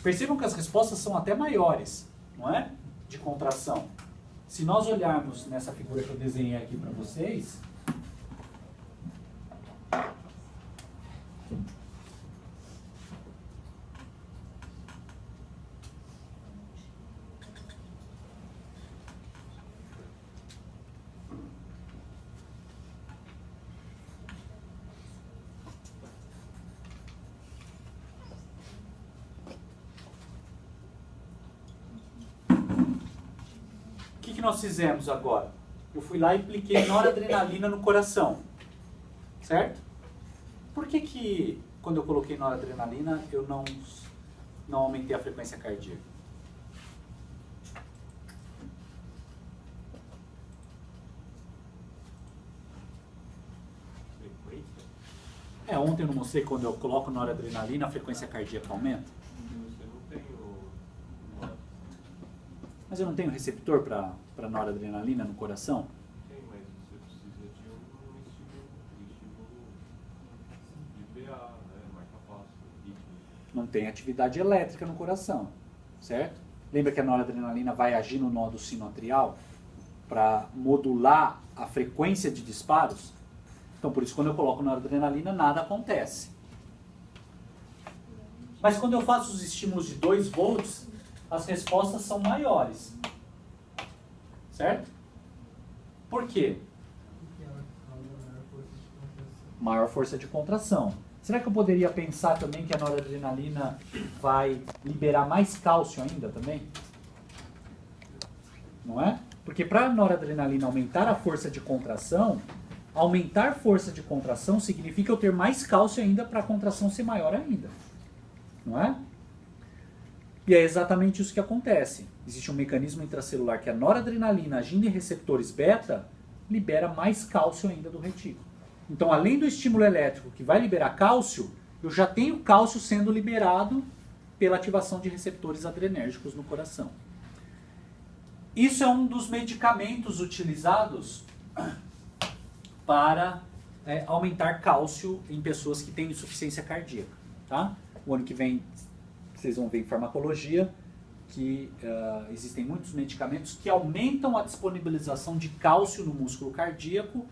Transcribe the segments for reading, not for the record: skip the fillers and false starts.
Percebam que as respostas são até maiores, não é? De contração. Se nós olharmos nessa figura que eu desenhei aqui para vocês, o que nós fizemos agora? Eu fui lá e apliquei noradrenalina no coração, certo? Por que quando eu coloquei noradrenalina eu não aumentei a frequência cardíaca? Ontem eu não mostrei que quando eu coloco noradrenalina a frequência cardíaca aumenta? Mas eu não tenho receptor para noradrenalina no coração? Tem, mas você precisa de um estímulo de PA, né? Marca-passo, ritmo. Não tem atividade elétrica no coração, certo? Lembra que a noradrenalina vai agir no nódo sinoatrial para modular a frequência de disparos? Então, por isso, quando eu coloco noradrenalina, nada acontece. Mas quando eu faço os estímulos de 2 volts, as respostas são maiores. Certo? Por quê? Maior força de contração. Será que eu poderia pensar também que a noradrenalina vai liberar mais cálcio ainda também? Não é? Porque para a noradrenalina aumentar a força de contração, aumentar força de contração significa eu ter mais cálcio ainda para a contração ser maior ainda. Não é? E é exatamente isso que acontece. Existe um mecanismo intracelular que a noradrenalina, agindo em receptores beta, libera mais cálcio ainda do retículo. Então, além do estímulo elétrico que vai liberar cálcio, eu já tenho cálcio sendo liberado pela ativação de receptores adrenérgicos no coração. Isso é um dos medicamentos utilizados para aumentar cálcio em pessoas que têm insuficiência cardíaca. Tá? O ano que vem vocês vão ver em farmacologia que existem muitos medicamentos que aumentam a disponibilização de cálcio no músculo cardíaco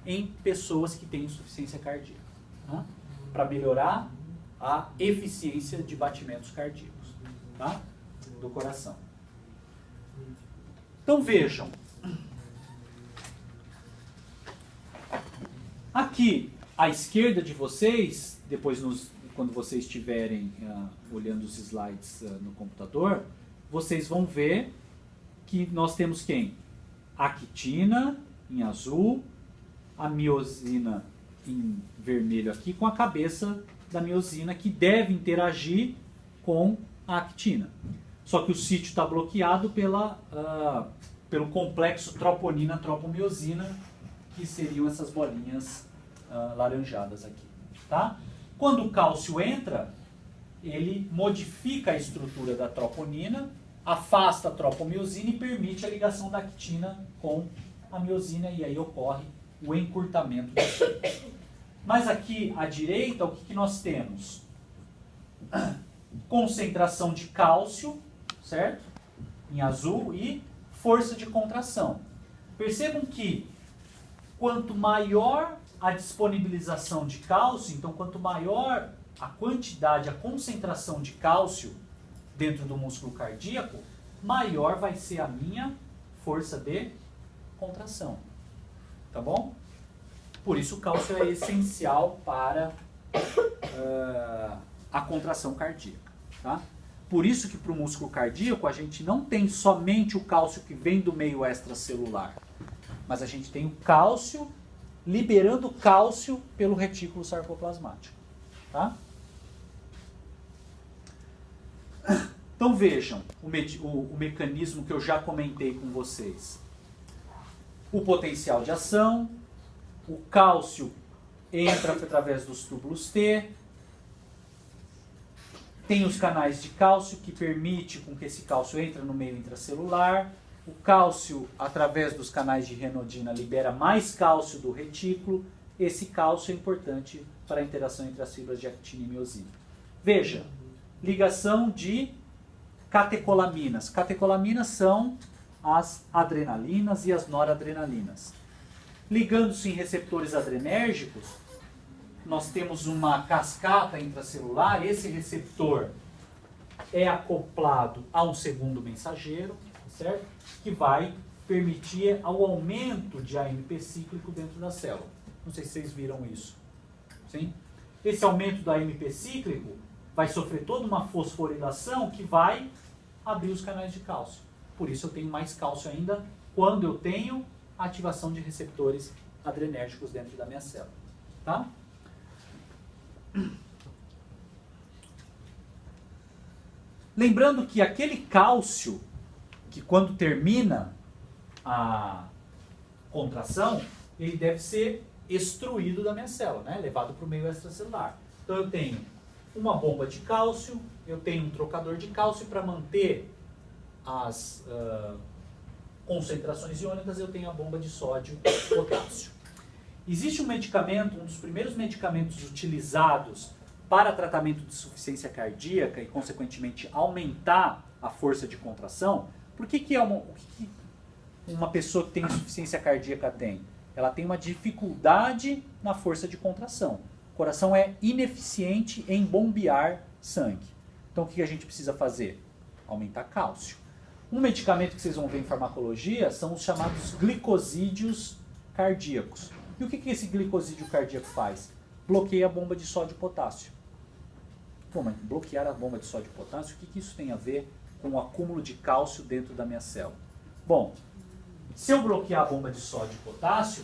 em pessoas que têm insuficiência cardíaca, tá? Para melhorar a eficiência de batimentos cardíacos, tá? Do coração. Então vejam, aqui à esquerda de vocês, depois quando vocês estiverem olhando os slides no computador, vocês vão ver que nós temos quem? A actina em azul, a miosina em vermelho aqui, com a cabeça da miosina que deve interagir com a actina. Só que o sítio está bloqueado pelo complexo troponina-tropomiosina, que seriam essas bolinhas laranjadas aqui. Tá? Quando o cálcio entra, ele modifica a estrutura da troponina, afasta a tropomiosina e permite a ligação da actina com a miosina, e aí ocorre o encurtamento do sítio. Mas aqui à direita, o que nós temos? Concentração de cálcio, certo? Em azul, e força de contração. Percebam que quanto maior a disponibilização de cálcio, então quanto maior a quantidade, a concentração de cálcio dentro do músculo cardíaco, maior vai ser a minha força de contração. Tá bom? Por isso o cálcio é essencial para a contração cardíaca. Tá? Por isso que para o músculo cardíaco a gente não tem somente o cálcio que vem do meio extracelular, mas a gente tem o cálcio liberando cálcio pelo retículo sarcoplasmático. Tá? Então vejam o mecanismo que eu já comentei com vocês. O potencial de ação, o cálcio entra através dos túbulos T, tem os canais de cálcio que permite com que esse cálcio entre no meio intracelular, o cálcio através dos canais de renodina libera mais cálcio do retículo, esse cálcio é importante para a interação entre as fibras de actina e miosina. Veja, ligação de catecolaminas. Catecolaminas são as adrenalinas e as noradrenalinas. Ligando-se em receptores adrenérgicos, nós temos uma cascata intracelular. Esse receptor é acoplado a um segundo mensageiro, certo? Que vai permitir o aumento de AMP cíclico dentro da célula. Não sei se vocês viram isso. Sim? Esse aumento do AMP cíclico vai sofrer toda uma fosforilação que vai abrir os canais de cálcio. Por isso eu tenho mais cálcio ainda quando eu tenho ativação de receptores adrenérgicos dentro da minha célula. Tá? Lembrando que aquele cálcio que quando termina a contração, ele deve ser extruído da minha célula, né? Levado para o meio extracelular. Então eu tenho uma bomba de cálcio, eu tenho um trocador de cálcio para manter as concentrações iônicas, eu tenho a bomba de sódio e potássio. Existe um medicamento, um dos primeiros medicamentos utilizados para tratamento de insuficiência cardíaca e, consequentemente, aumentar a força de contração. Por que uma pessoa que tem insuficiência cardíaca tem? Ela tem uma dificuldade na força de contração. O coração é ineficiente em bombear sangue. Então, o que a gente precisa fazer? Aumentar cálcio. Um medicamento que vocês vão ver em farmacologia são os chamados glicosídeos cardíacos. E o que esse glicosídeo cardíaco faz? Bloqueia a bomba de sódio e potássio. Pô, mas bloquear a bomba de sódio e potássio, o que isso tem a ver com o acúmulo de cálcio dentro da minha célula? Bom, se eu bloquear a bomba de sódio e potássio,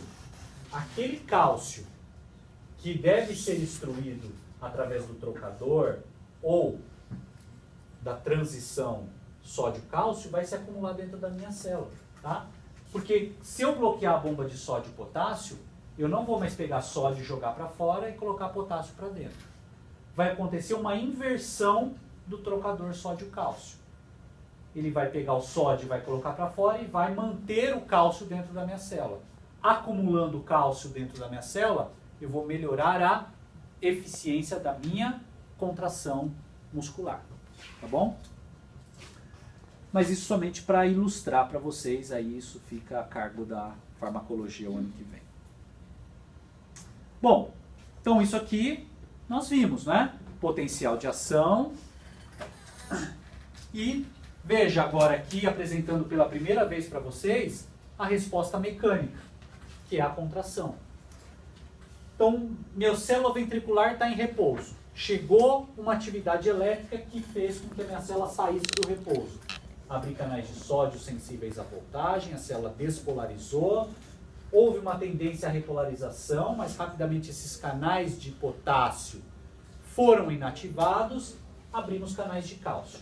aquele cálcio que deve ser extruído através do trocador ou da transição sódio-cálcio vai se acumular dentro da minha célula, tá? Porque se eu bloquear a bomba de sódio e potássio, eu não vou mais pegar sódio e jogar para fora e colocar potássio para dentro. Vai acontecer uma inversão do trocador sódio-cálcio. Ele vai pegar o sódio, vai colocar para fora e vai manter o cálcio dentro da minha célula. Acumulando cálcio dentro da minha célula, eu vou melhorar a eficiência da minha contração muscular. Tá bom? Mas isso somente para ilustrar para vocês, aí isso fica a cargo da farmacologia o ano que vem. Bom, então isso aqui nós vimos, né? Potencial de ação. E veja agora aqui, apresentando pela primeira vez para vocês, a resposta mecânica, que é a contração. Então, meu célula ventricular está em repouso. Chegou uma atividade elétrica que fez com que a minha célula saísse do repouso. Abri canais de sódio sensíveis à voltagem, a célula despolarizou, houve uma tendência à repolarização, mas rapidamente esses canais de potássio foram inativados, abrimos canais de cálcio.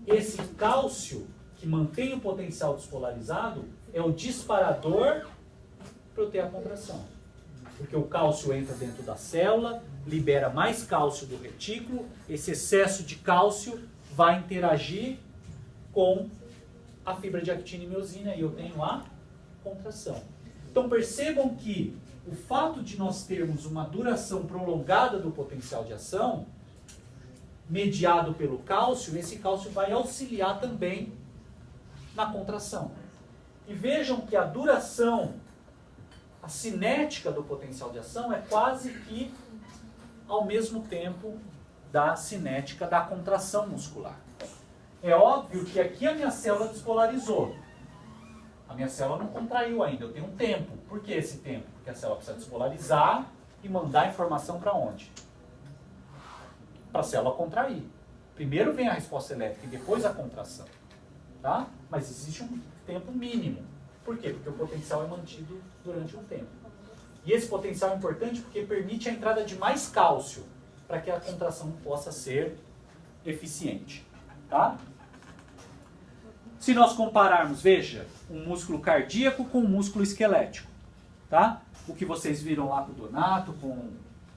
Esse cálcio, que mantém o potencial despolarizado, é o disparador para eu ter a contração. Porque o cálcio entra dentro da célula, libera mais cálcio do retículo, esse excesso de cálcio vai interagir com a fibra de actina e miosina e eu tenho a contração. Então percebam que o fato de nós termos uma duração prolongada do potencial de ação, mediado pelo cálcio, esse cálcio vai auxiliar também na contração. E vejam que a duração, a cinética do potencial de ação é quase que ao mesmo tempo da cinética da contração muscular. É óbvio que aqui a minha célula despolarizou. A minha célula não contraiu ainda, eu tenho um tempo. Por que esse tempo? Porque a célula precisa despolarizar e mandar a informação para onde? Para a célula contrair. Primeiro vem a resposta elétrica e depois a contração. Tá? Mas existe um tempo mínimo. Por quê? Porque o potencial é mantido durante um tempo. E esse potencial é importante porque permite a entrada de mais cálcio para que a contração possa ser eficiente. Tá? Se nós compararmos, veja, um músculo cardíaco com um músculo esquelético. Tá? O que vocês viram lá com o Donato,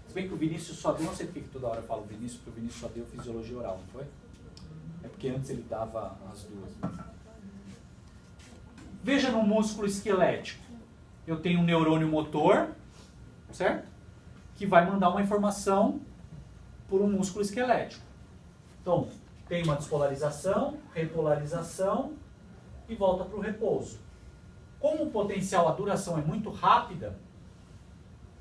se bem que o Vinícius só deu, não sei porque que toda hora eu falo Vinícius, porque o Vinícius só deu fisiologia oral, não foi? É porque antes ele dava as duas. Veja no músculo esquelético. Eu tenho um neurônio motor, certo? Que vai mandar uma informação por um músculo esquelético. Então, tem uma despolarização, repolarização e volta para o repouso. Como o potencial, a duração é muito rápida,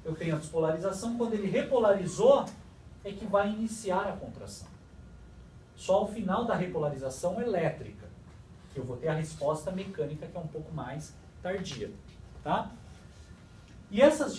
eu tenho a despolarização, quando ele repolarizou, é que vai iniciar a contração. Só ao final da repolarização elétrica, que eu vou ter a resposta mecânica, que é um pouco mais tardia. Tá? E essas